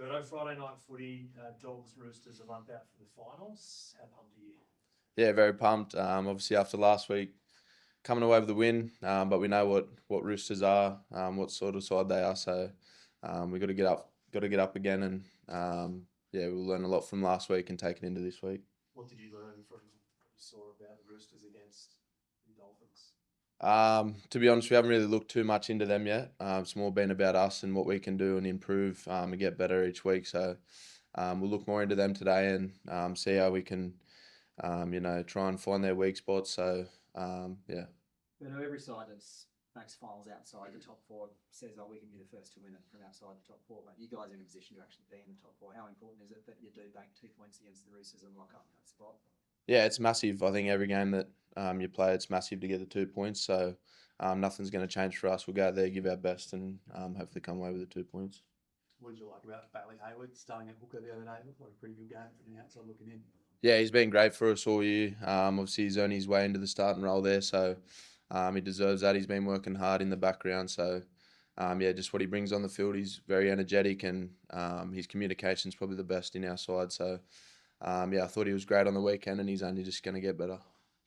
Burton, Friday night footy, Dogs, Roosters a month out for the finals. How pumped are you? Yeah, very pumped. Obviously after last week, coming away with the win, but we know what Roosters are, what sort of side they are. So we got to get up again, and yeah, we'll learn a lot from last week and take it into this week. What did you learn from what you saw about the Roosters against the Dolphins? To be honest, we haven't really looked too much into them yet. It's more been about us and what we can do and improve and get better each week. So we'll look more into them today and see how we can, try and find their weak spots. So yeah. You know, every side that's makes finals outside the top four says, "Oh, we can be the first to win it from outside the top four." But you guys are in a position to actually be in the top four. How important is it that you do bank 2 points against the Roosters and lock up that spot? Yeah, it's massive. I think every game that you play, it's massive to get the 2 points. So nothing's going to change for us. We'll go out there, give our best, and hopefully come away with the 2 points. What did you like about Bailey Haywood starting at hooker the other day? Looked like a pretty good game from the outside looking in. Yeah, he's been great for us all year. Obviously, he's earned his way into the starting role there, so he deserves that. He's been working hard in the background. So, yeah, just what he brings on the field, he's very energetic, and his communication's probably the best in our side. So, yeah, I thought he was great on the weekend, and he's only just going to get better.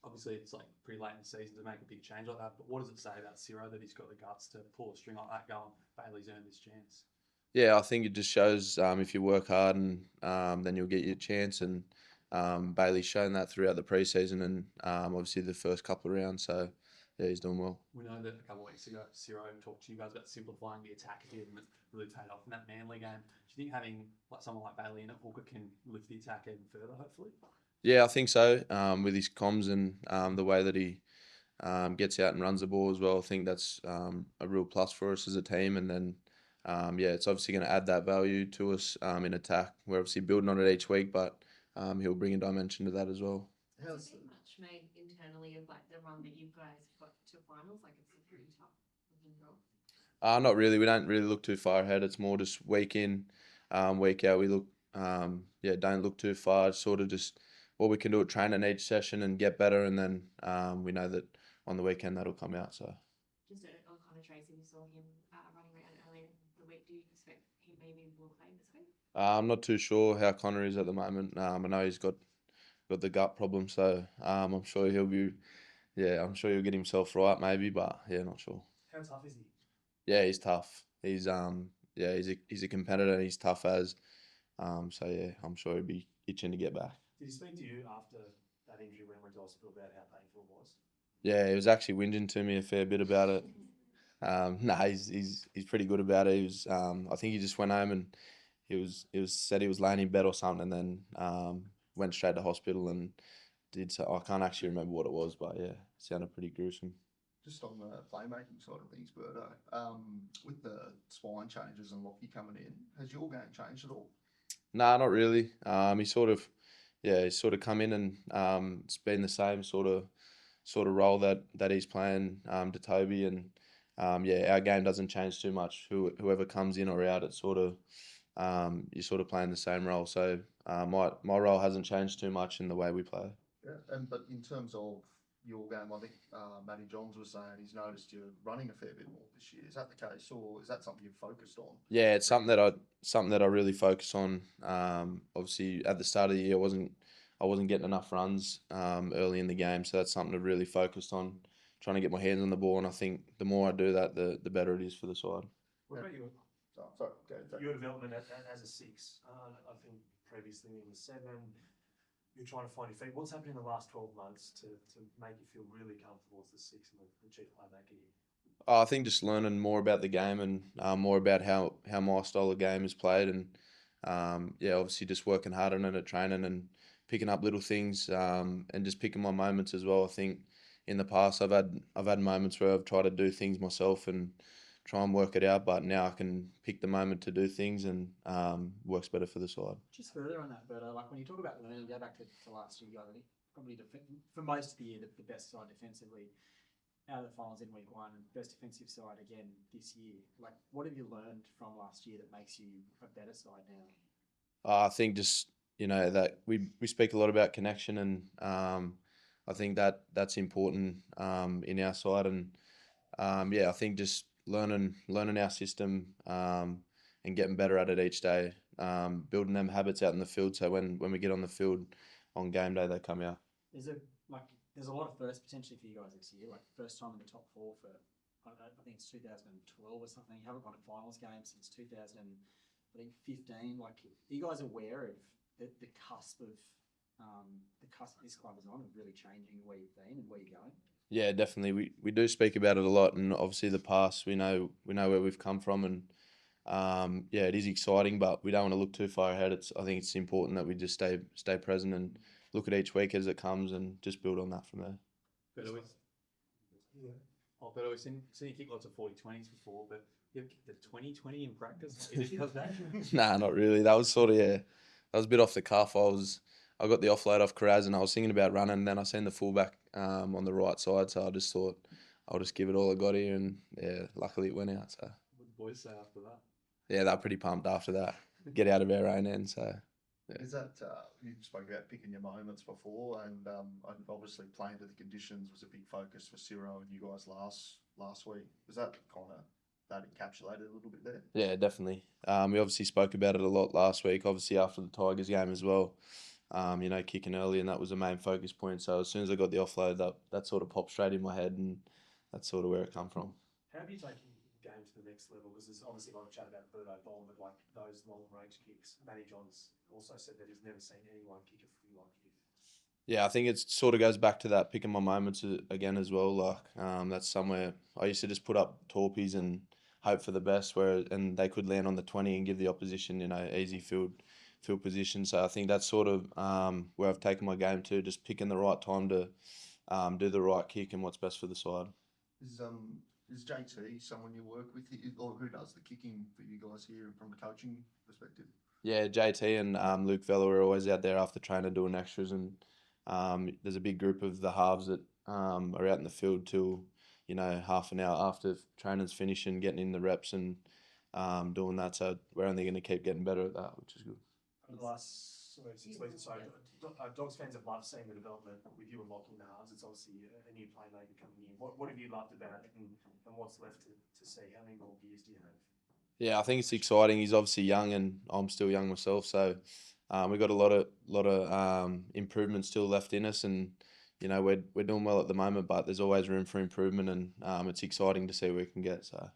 Obviously, it's like pretty late in the season to make a big change like that. But what does it say about Ciro that he's got the guts to pull a string like that going? Bailey's earned this chance. Yeah, I think it just shows if you work hard, and then you'll get your chance. And Bailey's shown that throughout the preseason and obviously the first couple of rounds. So, yeah, he's doing well. We know that a couple of weeks ago, Ciro talked to you guys about simplifying the attack here, and it really paid off in that Manly game. Do you think having like someone like Bailey in at hooker can lift the attack even further, hopefully? Yeah, I think so. With his comms and the way that he gets out and runs the ball as well, I think that's a real plus for us as a team. And then, yeah, it's obviously going to add that value to us in attack. We're obviously building on it each week, but he'll bring a dimension to that as well. Has there been much made internally of like the run that you guys got to finals? Like it's a pretty tough looking goal. Not really. We don't really look too far ahead. It's more just week in, week out. We look, yeah, don't look too far. It's sort of just what we can do at training each session and get better, and then we know that on the weekend that'll come out. So. Just on Connor Tracy, we saw him running around earlier in the week. Do you expect he maybe will play this week? I'm not too sure how Connor is at the moment. I know he's got the gut problem, so I'm sure he'll be. Yeah, I'm sure he'll get himself right, maybe, but yeah, not sure. How tough is he? Yeah, he's tough. Yeah, he's a competitor. He's tough as. So yeah, I'm sure he'll be itching to get back. Did he speak to you after that injury when he went to hospital about how painful it was? Yeah, he was actually whinging to me a fair bit about it. No, he's pretty good about it. He was, I think he just went home and he was said he was laying in bed or something, and then went straight to hospital and did so. I can't actually remember what it was, but yeah, it sounded pretty gruesome. Just on the playmaking side of things, Berto, with the spine changes and Lockie coming in, has your game changed at all? Nah, not really. He sort of, yeah, he's sort of come in and it's been the same sort of role that he's playing to Toby, and yeah, our game doesn't change too much. Whoever comes in or out, it's sort of you're sort of playing the same role. So my role hasn't changed too much in the way we play. Yeah, but in terms of your game, I think Matty Johns was saying he's noticed you're running a fair bit more this year. Is that the case, or is that something you've focused on? Yeah, it's something that I really focus on. Obviously, at the start of the year, I wasn't getting enough runs early in the game, so that's something I've really focused on, trying to get my hands on the ball. And I think the more I do that, the better it is for the side. What about your Sorry, go ahead. your development as a six? I think previously in the seven, you're trying to find your feet. What's happened in the last 12 months to make you feel really comfortable as the six and the chief playmaker here? I think just learning more about the game and more about how my style of game is played, and yeah, obviously just working hard on it at training and picking up little things and just picking my moments as well. I think in the past I've had moments where I've tried to do things myself and try and work it out, but now I can pick the moment to do things, and works better for the side. Just further on that, Berto, like when you talk about learning, go back to last year, you guys probably for most of the year the best side defensively out of the finals in week one, and best defensive side again this year. Like, what have you learned from last year that makes you a better side now? I think just that we speak a lot about connection, and I think that's important in our side, and yeah, I think just learning our system and getting better at it each day. Building them habits out in the field, so when we get on the field on game day, they come out. There's a lot of firsts potentially for you guys this year. Like first time in the top four for I think it's 2012 or something. You haven't won a finals game since 2015. Like, are you guys aware of the cusp of this club is on, of really changing where you've been and where you're going? Yeah, definitely. We do speak about it a lot, and obviously the past, we know where we've come from, and yeah, it is exciting, but we don't want to look too far ahead. I think it's important that we just stay present and look at each week as it comes, and just build on that from there. But we've seen you kick lots of 40-20s before, but you ever kicked the 20-20 in practice? Does that? Nah, not really. That was sort of, yeah, that was a bit off the cuff. I got the offload off Karaz, and I was thinking about running, and then I seen the fullback on the right side, so I just thought I'll just give it all I got here, and yeah, luckily it went out. So What did the boys say after that? yeah, they're pretty pumped after that. Get out of our own end. So yeah. Is that you spoke about picking your moments before, and obviously playing to the conditions was a big focus for Ciro and you guys last week. Was that kind of that encapsulated a little bit there? Yeah, definitely. We obviously spoke about it a lot last week, obviously after the Tigers game as well. Kicking early, and that was the main focus point. So as soon as I got the offload, that sort of popped straight in my head, and that's sort of where it come from. How have you taken the game to the next level? Because there's obviously a lot of chat about Burton, but like those long range kicks. Matty Johns also said that he's never seen anyone kick a footy like you. Yeah, I think it sort of goes back to that picking my moments again as well. Like that's somewhere I used to just put up torpies and hope for the best, and they could land on the 20 and give the opposition, easy field position. So I think that's sort of where I've taken my game to, just picking the right time to do the right kick and what's best for the side. Is JT someone you work with, or who does the kicking for you guys here from a coaching perspective? Yeah, JT and Luke Vella are always out there after training doing extras, and there's a big group of the halves that are out in the field till half an hour after training's finished and getting in the reps and doing that. So we're only going to keep getting better at that, which is good. Over the last 6 weeks or so, Dogs fans have loved seeing the development with you unlocking the halves. It's obviously a new playmaker coming in. What have you loved about it, and what's left to see? How many more years do you have? Yeah, I think it's exciting. He's obviously young, and I'm still young myself. So we've got a lot of improvement still left in us, and we're doing well at the moment. But there's always room for improvement, and it's exciting to see where we can get. So.